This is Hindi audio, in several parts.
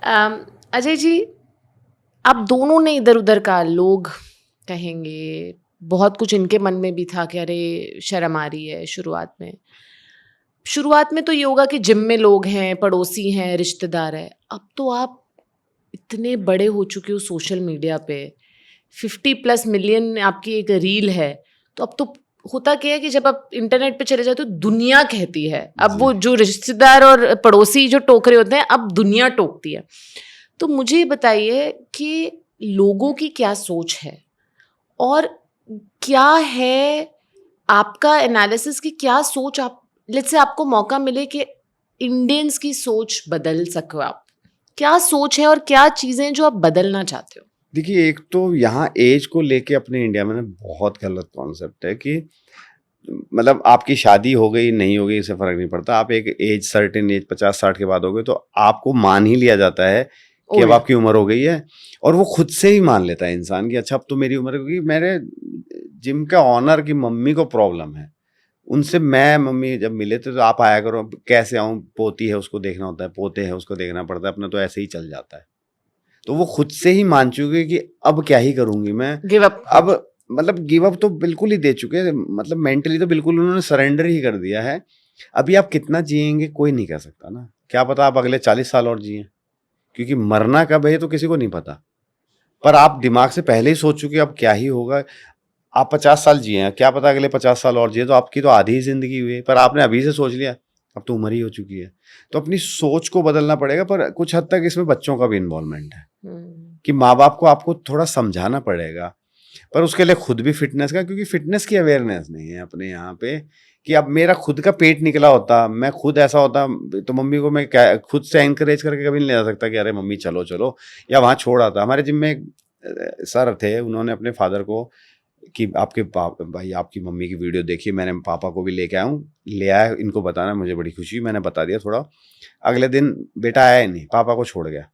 अजय जी, आप दोनों ने इधर उधर का लोग कहेंगे, बहुत कुछ इनके मन में भी था कि अरे शर्म आ रही है शुरुआत में तो ये होगा कि जिम में लोग हैं, पड़ोसी हैं, रिश्तेदार हैं। अब तो आप इतने बड़े हो चुके हो सोशल मीडिया पे, 50+ मिलियन आपकी एक रील है। तो अब तो होता क्या है कि जब आप इंटरनेट पे चले जाते हो दुनिया कहती है, अब वो जी। जो रिश्तेदार और पड़ोसी जो टोक रहे होते हैं, अब दुनिया टोकती है। तो मुझे ये बताइए कि लोगों की क्या सोच है और क्या है आपका एनालिसिस कि क्या सोच आप, लेट्स से आपको मौका मिले कि इंडियंस की सोच बदल सको आप, क्या सोच है और क्या चीजें जो आप बदलना चाहते हो? देखिए, एक तो यहाँ एज को लेके अपने इंडिया में ना बहुत गलत कॉन्सेप्ट है कि मतलब आपकी शादी हो गई नहीं हो गई इससे फ़र्क नहीं पड़ता। आप एक एज सर्टेन एज 50-60 के बाद हो गए तो आपको मान ही लिया जाता है कि अब ओल्ड। आपकी उम्र हो गई है। और वो खुद से ही मान लेता है इंसान कि अच्छा अब तो मेरी उम्र हो गई। मेरे जिम का ओनर की मम्मी को प्रॉब्लम है। उनसे मैं मम्मी जब मिले थे तो आप आया करो, अब कैसे आऊँ, पोती है उसको देखना होता है, पोते हैं उसको देखना पड़ता है, अपना तो ऐसे ही चल जाता है। तो वो खुद से ही मान चुके कि अब क्या ही करूँगी मैं। Give up. अब मतलब गिव अप तो बिल्कुल ही दे चुके हैं, मतलब मेंटली तो बिल्कुल उन्होंने सरेंडर ही कर दिया है। अभी आप कितना जिएंगे कोई नहीं कह सकता ना, क्या पता आप अगले 40 साल और जिए, क्योंकि मरना कब है ये तो किसी को नहीं पता। पर आप दिमाग से पहले ही सोच चुके अब क्या ही होगा। आप 50 साल जिए हैं, क्या पता अगले 50 साल और जिए, तो आपकी तो आधी ही जिंदगी हुई है, पर आपने अभी से सोच लिया अब तो उम्र ही हो चुकी है। तो अपनी सोच को बदलना पड़ेगा, पर कुछ हद तक इसमें बच्चों का भी इन्वॉल्वमेंट है कि माँ बाप को आपको थोड़ा समझाना पड़ेगा। पर उसके लिए खुद भी फिटनेस का, क्योंकि फिटनेस की अवेयरनेस नहीं है अपने यहाँ पे। कि अब मेरा खुद का पेट निकला होता, मैं खुद ऐसा होता, तो मम्मी को मैं खुद से एनकरेज करके कभी नहीं ले जा सकता कि अरे मम्मी चलो चलो, या वहाँ छोड़ आता। हमारे जिम में एक सर थे, उन्होंने अपने फादर को कि आपके भाई आपकी मम्मी की वीडियो देखी, मैंने पापा को भी लेके आया हूँ, ले आया, इनको बताना, मुझे बड़ी खुशी, मैंने बता दिया थोड़ा। अगले दिन बेटा आया ही नहीं, पापा को छोड़ गया।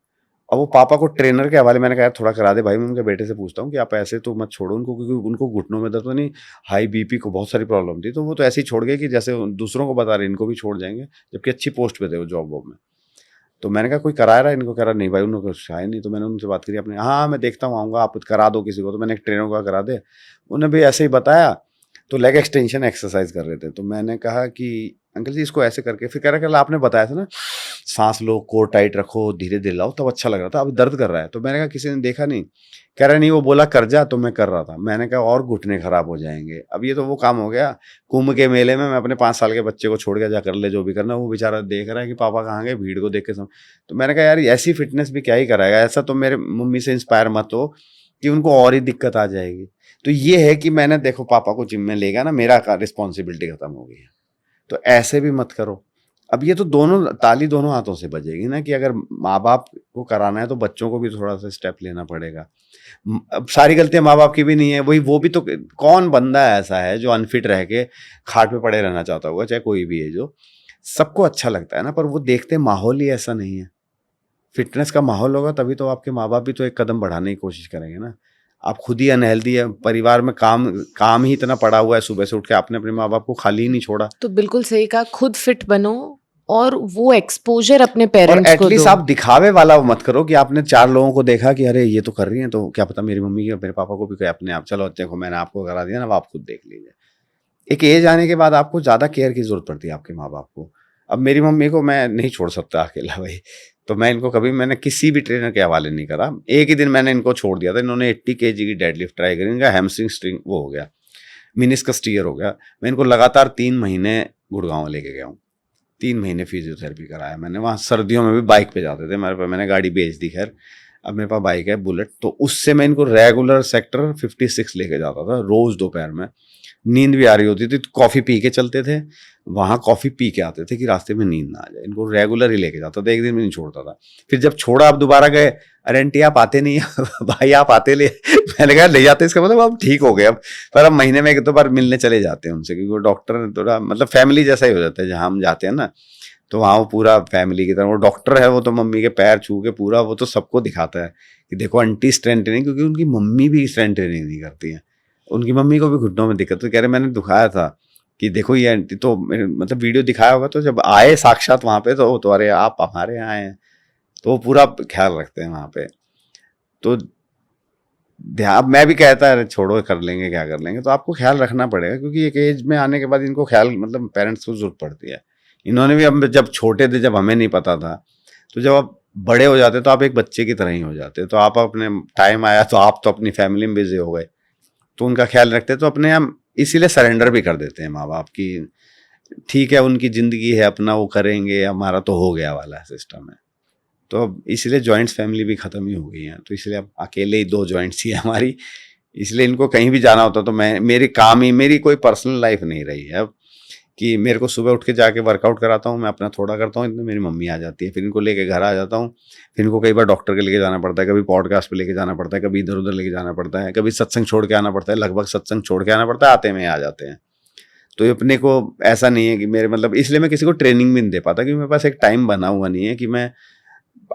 अब वो पापा को ट्रेनर के हवाले, मैंने कहा थोड़ा करा दे भाई, मैं उनके बेटे से पूछता हूँ कि आप ऐसे तो मत छोड़ो उनको, क्योंकि उनको घुटनों में दर्द तो नहीं, हाई बीपी को बहुत सारी प्रॉब्लम थी, तो वो तो ऐसे ही छोड़ गए कि जैसे दूसरों को बता रहे इनको भी छोड़ जाएंगे, जबकि अच्छी पोस्ट पे थे वो जॉब वॉब में। तो मैंने कहा कोई करा रहा है इनको, कह रहा नहीं भाई उन्होंने कुछ है नहीं। तो मैंने उनसे बात करी अपने, हाँ मैं देखता हूँ आऊँगा, आप करा दो किसी को। तो मैंने एक ट्रेनर को करा दे, उन्हें भी ऐसे ही बताया। तो लेग एक्सटेंशन एक्सरसाइज कर रहे थे, तो मैंने कहा कि अंकल जी इसको ऐसे करके, फिर कह रहा कल आपने बताया था ना सांस लो, कोर टाइट रखो, धीरे दिलाओ, तब अच्छा लग रहा था, अब दर्द कर रहा है। तो मैंने कहा किसी ने देखा नहीं, कह रहा नहीं वो बोला कर जा, तो मैं कर रहा था। मैंने कहा और घुटने खराब हो जाएंगे। अब ये तो वो काम हो गया, कुंभ के मेले में मैं अपने 5 साल के बच्चे को छोड़ के जा कर ले जो भी करना, वो बेचारा देख रहा है कि पापा कहाँ गए, भीड़ को देख के तो मैंने कहा यार ऐसी फिटनेस भी क्या ही कराएगा, ऐसा तो मेरे मम्मी से इंस्पायर मत हो कि उनको और ही दिक्कत आ जाएगी। तो ये है कि मैंने देखो पापा को जिम में ले गया ना, मेरा रिस्पॉन्सिबिलिटी खत्म हो गई है। तो ऐसे भी मत करो। अब ये तो दोनों ताली दोनों हाथों से बजेगी ना, कि अगर माँ बाप को कराना है तो बच्चों को भी थोड़ा सा स्टेप लेना पड़ेगा। अब सारी गलतियां माँ बाप की भी नहीं है, वही वो भी तो, कौन बंदा ऐसा है जो अनफिट रह के खाट पे पड़े रहना चाहता होगा, चाहे कोई भी है, जो सबको अच्छा लगता है ना, पर वो देखते माहौल ही ऐसा नहीं है। फिटनेस का माहौल होगा तभी तो आपके माँ बाप भी तो एक कदम बढ़ाने की कोशिश करेंगे ना। आप खुद ही अनहेल्दी है, परिवार में काम काम ही इतना पड़ा हुआ है, सुबह से उठ के आपने अपने माँ बाप को खाली ही नहीं छोड़ा। तो बिल्कुल सही कहा, खुद फिट बनो और वो एक्सपोजर अपने और पेरेंट्स को एटलीस्ट दो। आप दिखावे वाला वो मत करो कि आपने 4 लोगों को देखा कि अरे ये तो कर रही हैं, तो क्या पता मेरी मम्मी की मेरे पापा को भी कोई अपने आप, चलो देखो मैंने आपको करा दिया ना, अब आप खुद देख लीजिए। एक एज आने के बाद आपको ज़्यादा केयर की ज़रूरत पड़ती है आपके माँ बाप को। अब मेरी मम्मी को मैं नहीं छोड़ सकता अकेला भाई, तो मैं इनको कभी मैंने किसी भी ट्रेनर के हवाले नहीं करा। एक ही दिन मैंने इनको छोड़ दिया था, इन्होंने 80 kg की डेड लिफ्ट ट्राई करी, इनका हैमस्ट्रिंग स्ट्रिंग वो हो गया, मिनिस्कस टीयर हो गया। मैं इनको लगातार 3 महीने गुड़गांव लेके गया हूँ, 3 महीने फिजियोथेरेपी कराया मैंने। वहाँ सर्दियों में भी बाइक पे जाते थे मेरे पास, मैंने गाड़ी बेच दी खैर, अब मेरे पास बाइक है बुलेट, तो उससे मैं इनको रेगुलर सेक्टर 56 लेके जाता था रोज दोपहर में। नींद भी आ रही होती थी तो कॉफ़ी पी के चलते थे, वहाँ कॉफ़ी पी के आते थे कि रास्ते में नींद ना आ जाए। इनको रेगुलर ही लेके जाता था, एक दिन भी नहीं छोड़ता था। फिर जब छोड़ा अब दोबारा गए, अरे आंटी आप आते नहीं भाई आप आते ले मैंने कहा नहीं आते, इसका मतलब अब ठीक हो गए अब। पर अब महीने में 1-2 बार मिलने चले जाते हैं उनसे, क्योंकि वो डॉक्टर थोड़ा मतलब फैमिली जैसा ही हो जाता है। जहाँ हम जाते हैं ना तो वहाँ वो पूरा फैमिली की तरह, वो डॉक्टर है, वो तो मम्मी के पैर छू के पूरा वो तो सबको दिखाता है कि देखो आंटी स्ट्रेंथ ट्रेनिंग, क्योंकि उनकी मम्मी भी स्ट्रेंथ ट्रेनिंग नहीं करती है। उनकी मम्मी को भी घुटनों में दिक्कत, तो कह रहे मैंने दिखाया था कि देखो ये आंटी, तो मतलब वीडियो दिखाया होगा, तो जब आए साक्षात वहाँ पे तो अरे आप हमारे यहाँ आए हैं। तो वो पूरा ख्याल रखते हैं वहाँ पे। तो ध्यान, मैं भी कहता है छोड़ो कर लेंगे क्या कर लेंगे, तो आपको ख्याल रखना पड़ेगा, क्योंकि एक एज में आने के बाद इनको ख्याल मतलब पेरेंट्स को जरूरत पड़ती है। इन्होंने भी, हम जब छोटे थे, जब हमें नहीं पता था, तो जब आप बड़े हो जाते तो आप एक बच्चे की तरह ही हो जाते, तो आप अपने टाइम आया तो आप तो अपनी फैमिली में बिजी हो गए, तो उनका ख्याल रखते, तो अपने हम इसीलिए सरेंडर भी कर देते हैं माँ बाप की, ठीक है उनकी ज़िंदगी है, अपना वो करेंगे, हमारा तो हो गया वाला सिस्टम है। तो अब इसलिए जॉइंट्स फैमिली भी ख़त्म ही हो गई हैं, तो इसलिए अब अकेले ही 2 जॉइंट्स ही है हमारी। इसलिए इनको कहीं भी जाना होता तो मैं, मेरी काम ही, मेरी कोई पर्सनल लाइफ नहीं रही है अब, कि मेरे को सुबह उठ के जाके वर्कआउट कराता हूँ, मैं अपना थोड़ा करता हूँ, इतने मेरी मम्मी आ जाती है, फिर इनको लेके घर आ जाता हूँ, फिर इनको कई बार डॉक्टर के लेके जाना पड़ता है, कभी पॉडकास्ट पे लेके जाना पड़ता है, कभी इधर उधर लेके जाना पड़ता है, कभी सत्संग छोड़ के आना पड़ता है, लगभग सत्संग छोड़ के आना पड़ता है, आते में आ जाते हैं। तो अपने को ऐसा नहीं है कि मेरे मतलब, इसलिए मैं किसी को ट्रेनिंग भी नहीं दे पाता, क्योंकि मेरे पास एक टाइम बना हुआ नहीं है कि मैं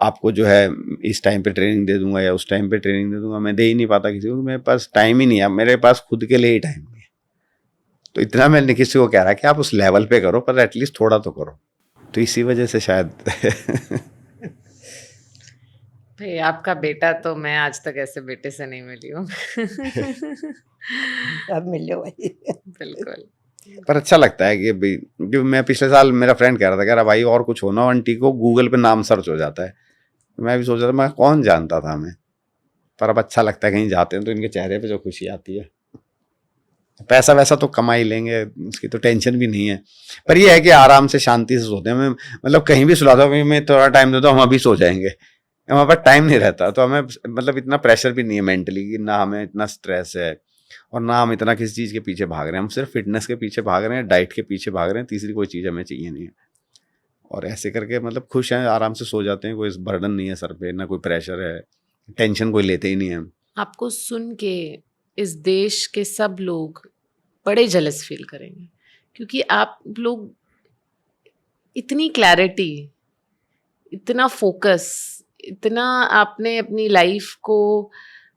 आपको जो है इस टाइम पे ट्रेनिंग दे दूंगा या उस टाइम पे ट्रेनिंग दे दूंगा, मैं दे ही नहीं पाता किसी को, मेरे पास टाइम ही नहीं है, मेरे पास खुद के लिए ही टाइम नहीं है। तो इतना मैं नहीं किसी को कह रहा कि आप उस लेवल पे करो, पर एटलीस्ट थोड़ा तो करो, तो इसी वजह से शायद भाई आपका बेटा, तो मैं आज तक ऐसे बेटे से नहीं मिली हूँ। अब मिलो भाई। बिल्कुल। पर अच्छा लगता है कि भाई, जो मैं पिछले साल मेरा फ्रेंड कह रहा था, कह रहा भाई और कुछ हो ना, आंटी को गूगल पे नाम सर्च हो जाता है, मैं भी सोच रहा था, मैं कौन जानता था हमें, पर अब अच्छा लगता है कहीं जाते हैं तो इनके चेहरे पे जो खुशी आती है। पैसा वैसा तो कमा ही लेंगे, उसकी तो टेंशन भी नहीं है, पर ये है कि आराम से शांति से सोते हैं। मैं मतलब कहीं भी सुलाता हूँ, मैं थोड़ा टाइम देता हूँ, हम अभी सो जाएंगे, हमारे पास टाइम नहीं रहता, तो हमें मतलब इतना प्रेशर भी नहीं है मेंटली, कि ना हमें इतना स्ट्रेस है और ना हम इतना किसी चीज़ के पीछे भाग रहे हैं, हम सिर्फ फिटनेस के पीछे भाग रहे हैं, डाइट के पीछे भाग रहे हैं, तीसरी कोई चीज़ हमें चाहिए नहीं है। और ऐसे करके मतलब खुश हैं, आराम से सो जाते हैं, कोई बर्डन नहीं है सर पे, ना कोई प्रेशर है, टेंशन कोई लेते ही नहीं है। आपको सुन के इस देश के सब लोग बड़े जेलस फील करेंगे, क्योंकि आप लोग इतनी क्लैरिटी, इतना फोकस, इतना आपने अपनी लाइफ को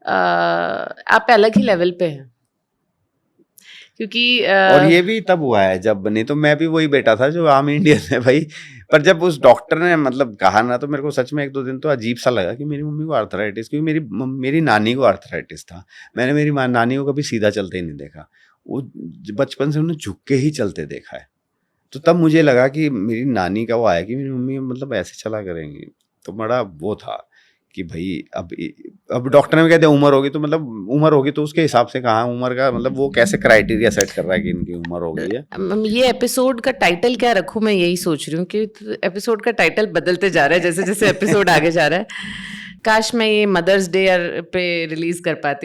आप अलग ही लेवल पे हैं, क्योंकि और ये भी तब हुआ है जब, नहीं तो मैं भी वही बेटा था जो आम इंडियन है भाई, पर जब उस डॉक्टर ने मतलब कहा ना, तो मेरे को सच में 1-2 दिन तो अजीब सा लगा कि मेरी मम्मी को आर्थराइटिस, क्योंकि मेरी नानी को आर्थराइटिस था, मैंने मेरी नानी को कभी सीधा चलते ही नहीं देखा, वो बचपन से उन्हें झुक के ही चलते देखा है। तो तब मुझे लगा कि मेरी नानी का वो आया कि मेरी मम्मी मतलब ऐसे चला करेंगी, तो बड़ा वो था कि भाई अब डॉक्टर ने कह दिया उम्र होगी, तो मतलब उम्र होगी तो उसके हिसाब से कहाँ उम्र का मतलब वो कैसे क्राइटेरिया सेट कर रहा है कि इनकी उम्र हो गई है। ये एपिसोड का टाइटल क्या रखूं, मैं यही सोच रही हूँ कि एपिसोड का टाइटल बदलते जा रहा है जैसे जैसे एपिसोड आगे जा रहा है। काश मैं ये मदर्स डे पे रिलीज कर पाती।